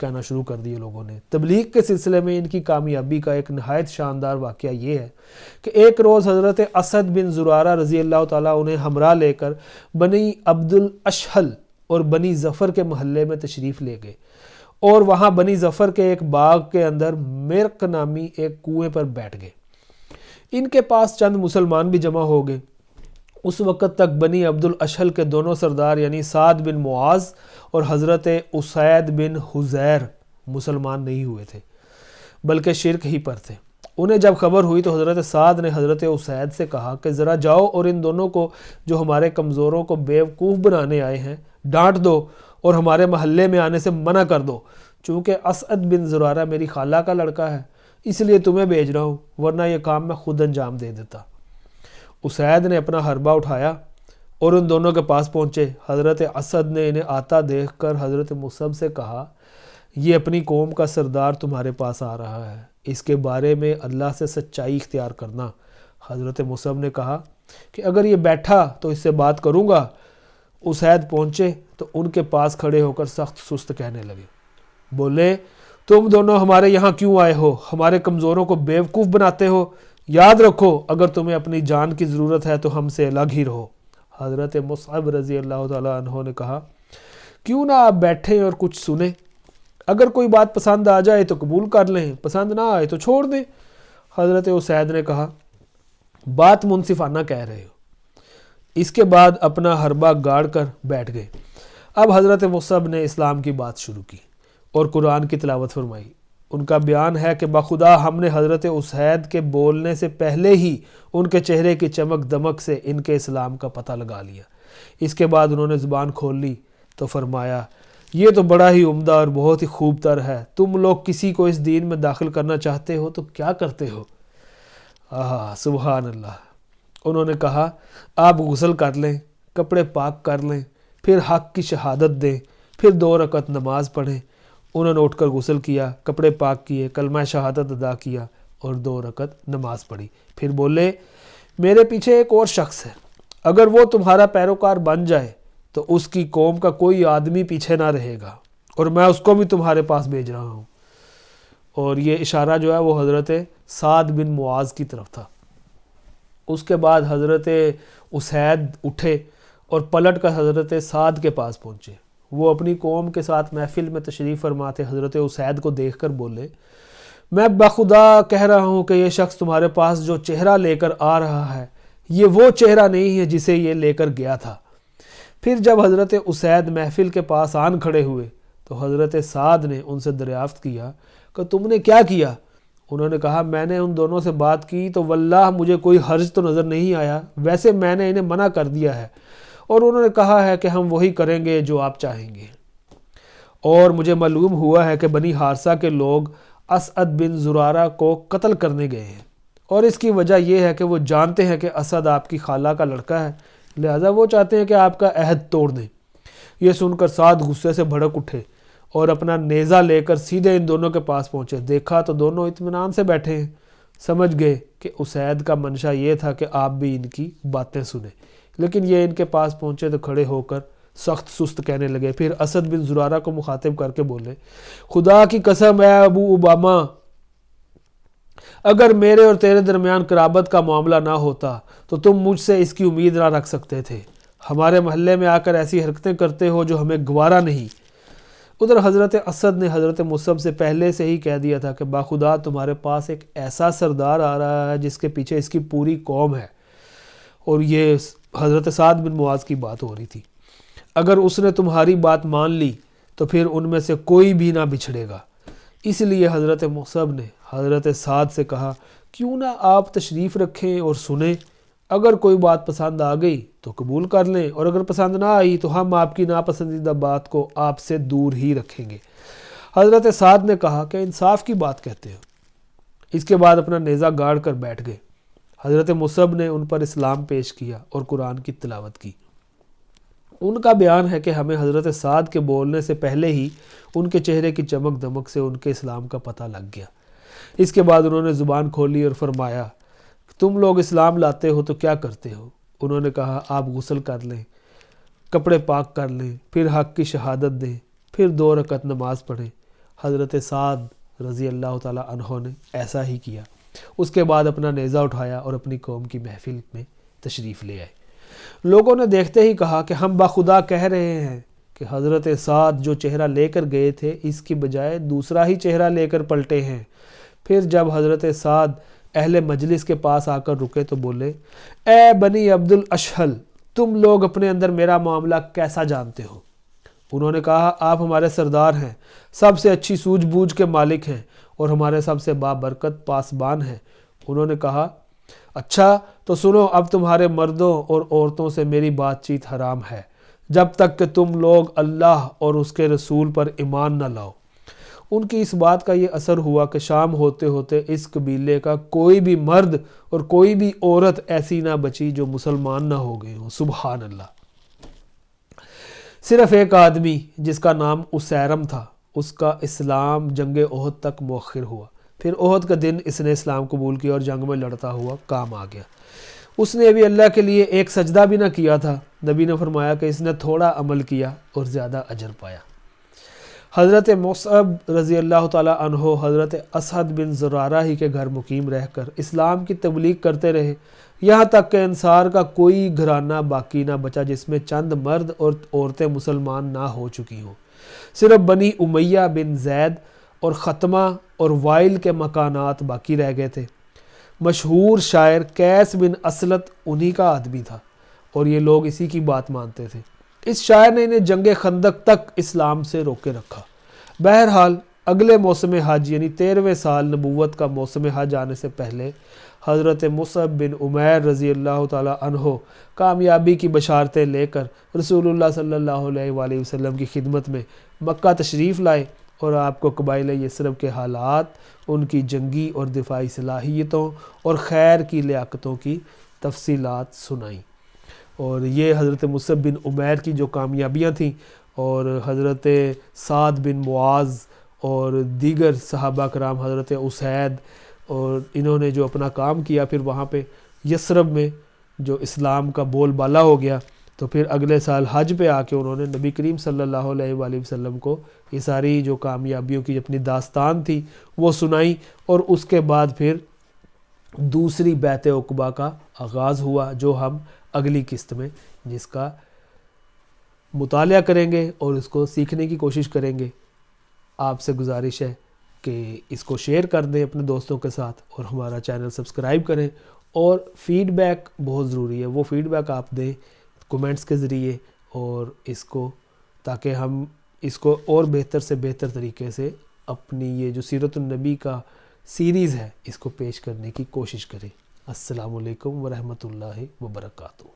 کہنا شروع کر دیے لوگوں نے۔ تبلیغ کے سلسلے میں ان کی کامیابی کا ایک نہایت شاندار واقعہ یہ ہے کہ ایک روز حضرت اسد بن زرارہ رضی اللہ تعالیٰ انہیں ہمراہ لے کر بنی عبد الاشہل اور بنی ظفر کے محلے میں تشریف لے گئے، اور وہاں بنی ظفر کے ایک باغ کے اندر مرق نامی ایک کنویں پر بیٹھ گئے۔ ان کے پاس چند مسلمان بھی جمع ہو گئے۔ اس وقت تک بنی عبد الاشہل کے دونوں سردار یعنی سعد بن معاذ اور حضرت اسید بن حضیر مسلمان نہیں ہوئے تھے، بلکہ شرک ہی پر تھے۔ انہیں جب خبر ہوئی تو حضرت سعد نے حضرت اسید سے کہا کہ ذرا جاؤ اور ان دونوں کو جو ہمارے کمزوروں کو بیوقوف بنانے آئے ہیں ڈانٹ دو اور ہمارے محلے میں آنے سے منع کر دو، چونکہ اسد بن زرارہ میری خالہ کا لڑکا ہے، اس لیے تمہیں بھیج رہا ہوں، ورنہ یہ کام میں خود انجام دے دیتا۔ اسید نے اپنا حربہ اٹھایا اور ان دونوں کے پاس پہنچے۔ حضرت اسد نے انہیں آتا دیکھ کر حضرت مصعب سے کہا، یہ اپنی قوم کا سردار تمہارے پاس آ رہا ہے، اس کے بارے میں اللہ سے سچائی اختیار کرنا۔ حضرت مصعب نے کہا کہ اگر یہ بیٹھا تو اس سے بات کروں گا۔ اسید پہنچے تو ان کے پاس کھڑے ہو کر سخت سست کہنے لگے، بولے تم دونوں ہمارے یہاں کیوں آئے ہو؟ ہمارے کمزوروں کو بیوقوف بناتے ہو؟ یاد رکھو اگر تمہیں اپنی جان کی ضرورت ہے تو ہم سے الگ ہی رہو۔ حضرت مصعب رضی اللہ تعالیٰ عنہ نے کہا، کیوں نہ آپ بیٹھیں اور کچھ سنیں؟ اگر کوئی بات پسند آ جائے تو قبول کر لیں، پسند نہ آئے تو چھوڑ دیں۔ حضرت اسید نے کہا، بات منصفانہ کہہ رہے ہو۔ اس کے بعد اپنا حربہ گاڑ کر بیٹھ گئے۔ اب حضرت مصعب نے اسلام کی بات شروع کی اور قرآن کی تلاوت فرمائی۔ ان کا بیان ہے کہ بخدا ہم نے حضرت اسید کے بولنے سے پہلے ہی ان کے چہرے کی چمک دمک سے ان کے اسلام کا پتہ لگا لیا۔ اس کے بعد انہوں نے زبان کھول لی تو فرمایا، یہ تو بڑا ہی عمدہ اور بہت ہی خوب تر ہے، تم لوگ کسی کو اس دین میں داخل کرنا چاہتے ہو تو کیا کرتے ہو؟ سبحان اللہ۔ انہوں نے کہا، آپ غسل کر لیں، کپڑے پاک کر لیں، پھر حق کی شہادت دیں، پھر 2 رکعت نماز پڑھیں۔ انہوں نے اٹھ کر غسل کیا، کپڑے پاک کیے، کلمہ شہادت ادا کیا اور 2 رکعت نماز پڑھی۔ پھر بولے، میرے پیچھے ایک اور شخص ہے، اگر وہ تمہارا پیروکار بن جائے تو اس کی قوم کا کوئی آدمی پیچھے نہ رہے گا، اور میں اس کو بھی تمہارے پاس بھیج رہا ہوں۔ اور یہ اشارہ جو ہے وہ حضرت سعد بن معاذ کی طرف تھا۔ اس کے بعد حضرت اسید اٹھے اور پلٹ کر حضرت سعد کے پاس پہنچے۔ وہ اپنی قوم کے ساتھ محفل میں تشریف فرما تھے۔ حضرت اسید کو دیکھ کر بولے، میں بخدا کہہ رہا ہوں کہ یہ شخص تمہارے پاس جو چہرہ لے کر آ رہا ہے یہ وہ چہرہ نہیں ہے جسے یہ لے کر گیا تھا۔ پھر جب حضرت اسید محفل کے پاس آن کھڑے ہوئے تو حضرت سعد نے ان سے دریافت کیا کہ تم نے کیا کیا؟ انہوں نے کہا، میں نے ان دونوں سے بات کی تو واللہ مجھے کوئی حرج تو نظر نہیں آیا، ویسے میں نے انہیں منع کر دیا ہے، اور انہوں نے کہا ہے کہ ہم وہی کریں گے جو آپ چاہیں گے۔ اور مجھے معلوم ہوا ہے کہ بنی حارثہ کے لوگ اسد بن زرارہ کو قتل کرنے گئے ہیں، اور اس کی وجہ یہ ہے کہ وہ جانتے ہیں کہ اسد آپ کی خالہ کا لڑکا ہے، لہذا وہ چاہتے ہیں کہ آپ کا عہد توڑ دیں۔ یہ سن کر سعد غصے سے بھڑک اٹھے اور اپنا نیزہ لے کر سیدھے ان دونوں کے پاس پہنچے۔ دیکھا تو دونوں اطمینان سے بیٹھے ہیں۔ سمجھ گئے کہ اسید کا منشا یہ تھا کہ آپ بھی ان کی باتیں سنیں، لیکن یہ ان کے پاس پہنچے تو کھڑے ہو کر سخت سست کہنے لگے۔ پھر اسد بن زرارہ کو مخاطب کر کے بولے، خدا کی قسم اے ابو اوباما، اگر میرے اور تیرے درمیان قرابت کا معاملہ نہ ہوتا تو تم مجھ سے اس کی امید نہ رکھ سکتے تھے۔ ہمارے محلے میں آ کر ایسی حرکتیں کرتے ہو جو ہمیں گوارا نہیں۔ ادھر حضرت اسد نے حضرت مصعب سے پہلے سے ہی کہہ دیا تھا کہ باخدا تمہارے پاس ایک ایسا سردار آ رہا ہے جس کے پیچھے اس کی پوری قوم ہے، اور یہ حضرت سعد بن معاذ کی بات ہو رہی تھی۔ اگر اس نے تمہاری بات مان لی تو پھر ان میں سے کوئی بھی نہ بچھڑے گا۔ اس لیے حضرت مصعب نے حضرت سعد سے کہا، کیوں نہ آپ تشریف رکھیں اور سنیں، اگر کوئی بات پسند آ گئی تو قبول کر لیں، اور اگر پسند نہ آئی تو ہم آپ کی ناپسندیدہ بات کو آپ سے دور ہی رکھیں گے۔ حضرت سعد نے کہا کہ انصاف کی بات کہتے ہو۔ اس کے بعد اپنا نیزہ گاڑ کر بیٹھ گئے۔ حضرت مصعب نے ان پر اسلام پیش کیا اور قرآن کی تلاوت کی۔ ان کا بیان ہے کہ ہمیں حضرت سعد کے بولنے سے پہلے ہی ان کے چہرے کی چمک دمک سے ان کے اسلام کا پتہ لگ گیا۔ اس کے بعد انہوں نے زبان کھولی اور فرمایا، تم لوگ اسلام لاتے ہو تو کیا کرتے ہو؟ انہوں نے کہا، آپ غسل کر لیں، کپڑے پاک کر لیں، پھر حق کی شہادت دیں، پھر 2 رکعت نماز پڑھیں، حضرت سعد رضی اللہ تعالیٰ عنہ نے ایسا ہی کیا۔ اس کے بعد اپنا نیزہ اٹھایا اور اپنی قوم کی محفل میں تشریف لے آئے۔ لوگوں نے دیکھتے ہی کہا کہ ہم بخدا کہہ رہے ہیں کہ حضرت سعد جو چہرہ لے کر گئے تھے اس کی بجائے دوسرا ہی چہرہ لے کر پلٹے ہیں۔ پھر جب حضرت سعد اہل مجلس کے پاس آ کر رکے تو بولے، اے بنی عبد الاشہل، تم لوگ اپنے اندر میرا معاملہ کیسا جانتے ہو؟ انہوں نے کہا، آپ ہمارے سردار ہیں، سب سے اچھی سوجھ بوجھ کے مالک ہیں اور ہمارے سب سے بابرکت پاسبان ہیں۔ انہوں نے کہا، اچھا تو سنو، اب تمہارے مردوں اور عورتوں سے میری بات چیت حرام ہے جب تک کہ تم لوگ اللہ اور اس کے رسول پر ایمان نہ لاؤ۔ ان کی اس بات کا یہ اثر ہوا کہ شام ہوتے ہوتے اس قبیلے کا کوئی بھی مرد اور کوئی بھی عورت ایسی نہ بچی جو مسلمان نہ ہو گئے ہوں۔ سبحان اللہ۔ صرف ایک آدمی جس کا نام اسیرم تھا، اس کا اسلام جنگ احد تک مؤخر ہوا۔ پھر احد کا دن اس نے اسلام قبول کیا اور جنگ میں لڑتا ہوا کام آ گیا۔ اس نے ابھی اللہ کے لیے ایک سجدہ بھی نہ کیا تھا۔ نبی نے فرمایا کہ اس نے تھوڑا عمل کیا اور زیادہ اجر پایا۔ حضرت مصعب رضی اللہ تعالیٰ عنہ حضرت اسعد بن زرارہ ہی کے گھر مقیم رہ کر اسلام کی تبلیغ کرتے رہے، یہاں تک کہ انصار کا کوئی گھرانہ باقی نہ بچا جس میں چند مرد اور عورتیں مسلمان نہ ہو چکی ہوں۔ صرف بنی امیہ بن زید اور ختمہ اور وائل کے مکانات باقی رہ گئے تھے۔ مشہور شاعر قیس بن اسلط انہی کا آدمی تھا اور یہ لوگ اسی کی بات مانتے تھے۔ اس شاعر نے انہیں جنگ خندق تک اسلام سے روکے رکھا۔ بہرحال اگلے موسم حج یعنی 13ویں سال نبوت کا موسم حج آنے سے پہلے حضرت مصعب بن عمیر رضی اللہ تعالیٰ عنہ کامیابی کی بشارتیں لے کر رسول اللہ صلی اللہ علیہ وآلہ وسلم کی خدمت میں مکہ تشریف لائے اور آپ کو قبائل یثرب کے حالات، ان کی جنگی اور دفاعی صلاحیتوں اور خیر کی لیاقتوں کی تفصیلات سنائیں۔ اور یہ حضرت مصعب بن عمیر کی جو کامیابیاں تھیں اور حضرت سعد بن معاذ اور دیگر صحابہ کرام، حضرت اسید، اور انہوں نے جو اپنا کام کیا، پھر وہاں پہ یثرب میں جو اسلام کا بول بالا ہو گیا، تو پھر اگلے سال حج پہ آ کے انہوں نے نبی کریم صلی اللہ علیہ وآلہ وسلم کو یہ ساری جو کامیابیوں کی اپنی داستان تھی وہ سنائی، اور اس کے بعد پھر دوسری بیعت عقبہ کا آغاز ہوا جو ہم اگلی قسط میں جس کا مطالعہ کریں گے اور اس کو سیکھنے کی کوشش کریں گے۔ آپ سے گزارش ہے کہ اس کو شیئر کر دیں اپنے دوستوں کے ساتھ اور ہمارا چینل سبسکرائب کریں، اور فیڈ بیک بہت ضروری ہے، وہ فیڈ بیک آپ دیں کومنٹس کے ذریعے، اور اس کو تاکہ ہم اس کو اور بہتر سے بہتر طریقے سے اپنی یہ جو سیرت النبی کا سیریز ہے اس کو پیش کرنے کی کوشش کریں۔ السلام علیکم ورحمۃ اللہ وبرکاتہ۔